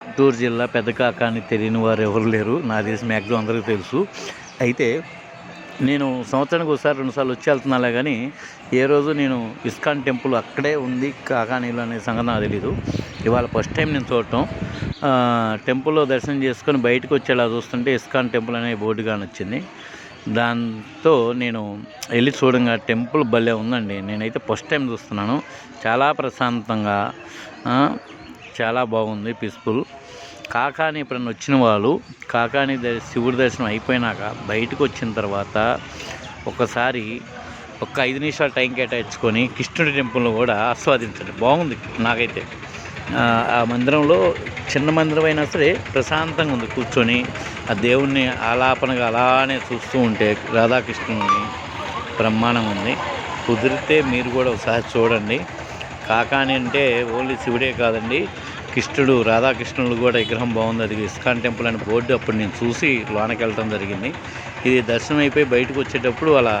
గుంటూరు జిల్లా పెద్ద కాకాని తెలియని వారు ఎవరు లేరు. నాకు తెలిసి మ్యాక్సిమం అందరికీ తెలుసు. అయితే నేను సంవత్సరానికి ఒకసారి 2 సార్లు వచ్చి వెళ్తున్నాలే కానీ ఏ రోజు నేను ఇస్కాన్ టెంపుల్ అక్కడే ఉంది కాకానీలో అనే సంగతి నాకు తెలీదు. ఇవాళ ఫస్ట్ టైం నేను చూడటం. టెంపుల్లో దర్శనం చేసుకొని బయటకు వచ్చేలా చూస్తుంటే ఇస్కాన్ టెంపుల్ అనే బోర్డు కానొచ్చింది. దాంతో నేను వెళ్ళి చూడంగా టెంపుల్ భలే ఉందండి. నేనైతే ఫస్ట్ టైం చూస్తున్నాను. చాలా ప్రశాంతంగా చాలా బాగుంది, పీస్ఫుల్. కాకాని ఎప్పుడన్నా వచ్చిన వాళ్ళు కాకాని శివుడి దర్శనం అయిపోయినాక బయటకు వచ్చిన తర్వాత ఒకసారి ఒక 5 నిమిషాలు టైం కేటాయించుకొని కృష్ణుడి టెంపుల్ను కూడా ఆస్వాదించండి. బాగుంది. నాకైతే ఆ మందిరంలో చిన్న మందిరం అయినా సరే ప్రశాంతంగా ఉంది. కూర్చొని ఆ దేవుణ్ణి ఆలాపనగా అలానే చూస్తూ ఉంటే రాధాకృష్ణుని బ్రహ్మాండంగా ఉంది. కుదిరితే మీరు కూడా ఒకసారి చూడండి. కాకాని అంటే ఓన్లీ శివుడే కాదండి, కృష్ణుడు రాధాకృష్ణుడు కూడా విగ్రహం బాగుంది. అది ఇస్కాన్ టెంపుల్ అని బోర్డు అప్పుడు నేను చూసి లోనకి వెళ్ళడం జరిగింది. ఇది దర్శనం అయిపోయి బయటకు వచ్చేటప్పుడు అలా